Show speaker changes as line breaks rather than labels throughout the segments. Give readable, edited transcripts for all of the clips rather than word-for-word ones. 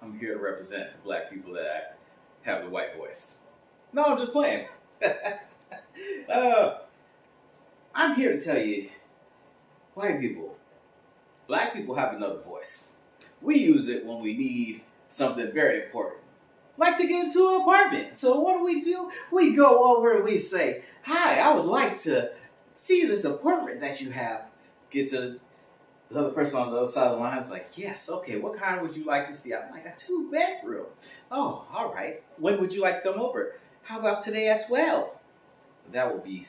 I'm here to represent the black people that have the white voice. No, I'm just playing. uh, I'm here to tell you, white people, black people have another voice. We use it when we need something very important, like to get into an apartment. So what do? We go over and we say, "Hi, I would like to see this apartment that you have." Get to the other person on the other side of the line is like, "Yes, okay. What kind would you like to see?" I'm like, "A 2-bedroom." "Oh, all right. When would you like to come over?" "How about today at 12?" "That will be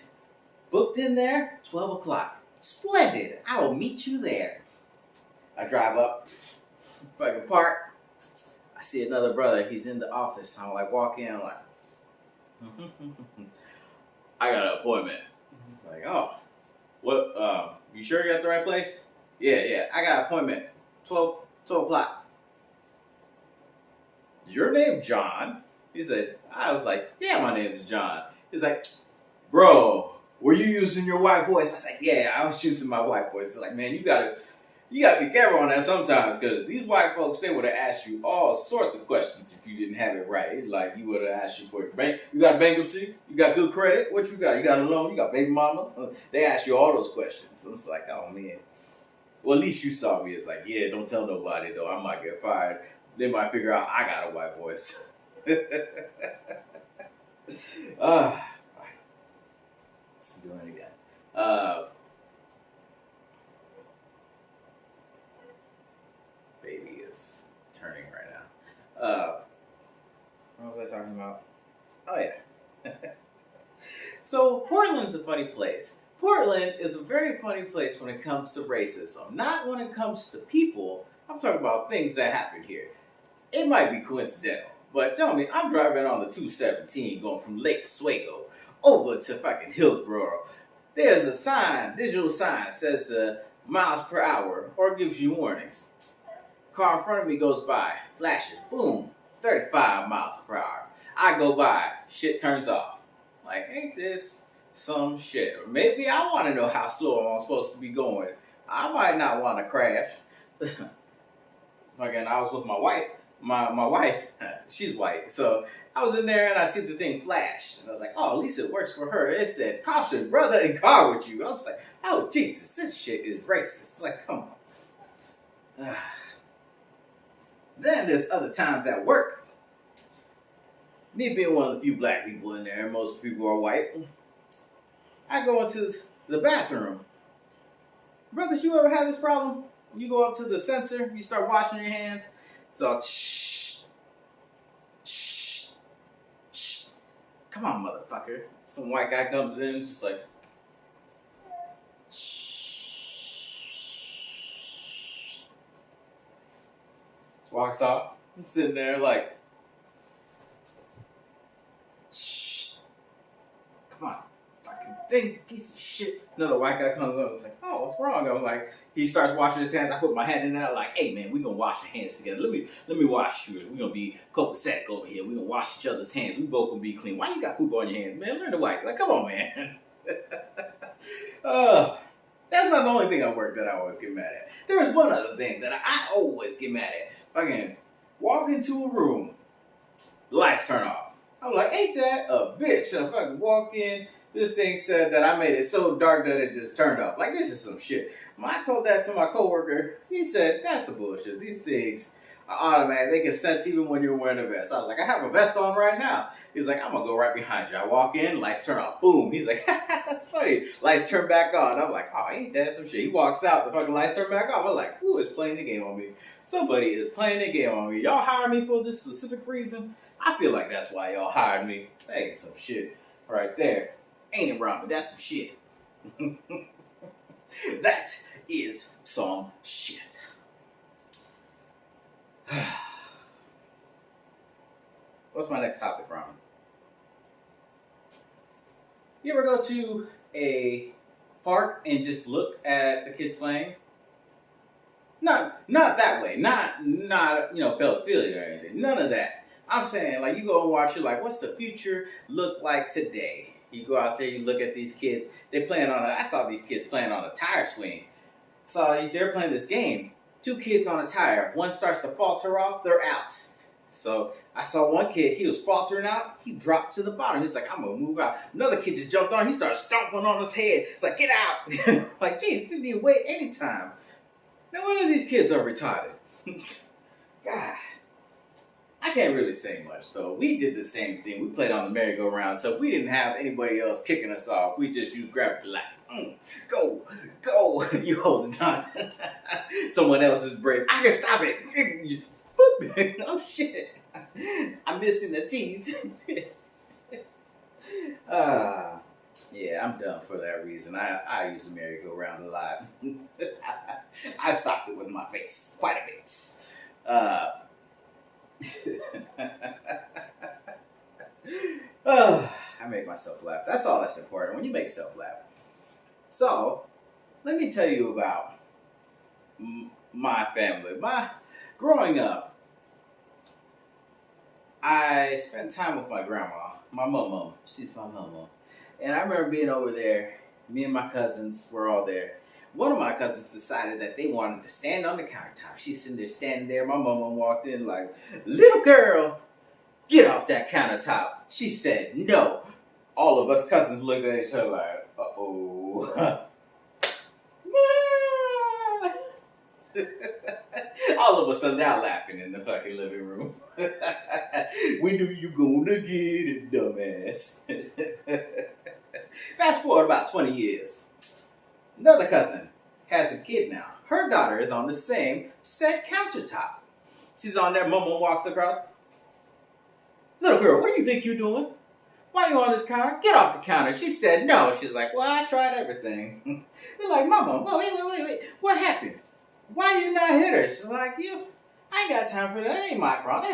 booked in there, 12 o'clock. Splendid. I will meet you there." I drive up, fucking park. I see another brother. He's in the office. I'm like, walk in. I'm like, I got an appointment. He's like, "Oh, what? You sure you got the right place?" Yeah. I got an appointment. 12 o'clock. "Your name John?" He said. I was like, "Yeah, my name is John." He's like, "Bro, were you using your white voice?" I was like, "Yeah, I was using my white voice." It's like, man, you gotta be careful on that sometimes, because these white folks, they would have asked you all sorts of questions if you didn't have it right. It's like you would have asked you for your bank. You got bankruptcy? You got good credit? What you got? You got a loan? You got baby mama? They asked you all those questions. So it's like, oh man. Well, at least you saw me. It's like, yeah, don't tell nobody though. I might get fired. They might figure out I got a white voice. Doing it again. Baby is turning right now. What was I talking about? Oh yeah. So Portland's a funny place. Portland is a very funny place when it comes to racism. Not when it comes to people. I'm talking about things that happen here. It might be coincidental, but tell me, I'm driving on the 217 going from Lake Oswego over to fucking Hillsborough. There's a sign, digital sign, says miles per hour or gives you warnings. Car in front of me goes by, flashes, boom, 35 miles per hour. I go by, shit turns off. Like, ain't this some shit? Or maybe I want to know how slow I'm supposed to be going. I might not want to crash. Again, I was with my wife. My wife, she's white, so I was in there and I see the thing flash, and I was like, oh, at least it works for her. It said, "Caution, brother in car with you." I was like, oh Jesus, this shit is racist. Like, come on. Then there's other times at work. Me being one of the few black people in there, most people are white. I go into the bathroom. Brothers, you ever had this problem? You go up to the sensor, you start washing your hands. So, shh. Come on, motherfucker. Some white guy comes in, just like, shh. Walks off. I'm sitting there like, shh. Come on, fucking thing, piece of shit. Another white guy comes up and is like, oh, what's wrong? I'm like, he starts washing his hands. I put my hand in there like, hey man, we gonna wash your hands together. Let me wash yours. We gonna be copacetic over here. We gonna wash each other's hands. We both gonna be clean. Why you got poop on your hands, man? Learn to wipe. Like, come on, man. That's not the only thing at work that I always get mad at. There is one other thing that I always get mad at. Fucking walk into a room, the lights turn off. I'm like, ain't that a bitch? I fucking walk in. This thing said that I made it so dark that it just turned off. Like, this is some shit. When I told that to my coworker, he said, that's some bullshit. These things are automatic. They can sense even when you're wearing a vest. I was like, I have a vest on right now. He's like, I'm going to go right behind you. I walk in, lights turn off. Boom. He's like, that's funny. Lights turn back on. I'm like, oh, ain't that some shit? He walks out. The fucking lights turn back off. I was like, who is playing the game on me? Somebody is playing the game on me. Y'all hired me for this specific reason? I feel like that's why y'all hired me. That ain't some shit right there. Ain't it, Ramen? That's some shit. That is some shit. What's my next topic, Ramen? You ever go to a park and just look at the kids playing? Not that way. Not pedophilia or anything. None of that. I'm saying, like, you go and watch, you're like, what's the future look like today? You go out there, you look at these kids. I saw these kids playing on a tire swing. So they're playing this game. two kids on a tire. One starts to falter off, they're out. So I saw one kid, he was faltering out, he dropped to the bottom. He's like, I'm gonna move out. Another kid just jumped on, he started stomping on his head. It's like, get out. Like, geez, you need to wait anytime. No wonder these kids are retarded. God. I can't really say much though. We did the same thing. We played on the merry-go-round, so we didn't have anybody else kicking us off. We just used gravity like, go, go. You hold it on. Someone else is brave. I can stop it. Oh shit. I'm missing the teeth. Yeah, I'm done for that reason. I use the merry-go-round a lot. I stopped it with my face quite a bit. I make myself laugh. That's all that's important, when you make yourself laugh. So, let me tell you about my family. Growing up, I spent time with my grandma, my mama. She's my mama. And I remember being over there, me and my cousins were all there. One of my cousins decided that they wanted to stand on the countertop. She's sitting there standing there. My mama walked in like, little girl, get off that countertop. She said no. All of us cousins looked at each other like, uh-oh. All of us are now laughing in the fucking living room. We knew you gonna get it, dumbass. Fast forward about 20 years. Another cousin has a kid now. Her daughter is on the same set countertop. She's on there, mama walks across. Little girl, what do you think you're doing? Why are you on this counter? Get off the counter. She said no. She's like, well, I tried everything. We're like, mama, wait. What happened? Why you not hit her? She's like, I ain't got time for that. It ain't my problem.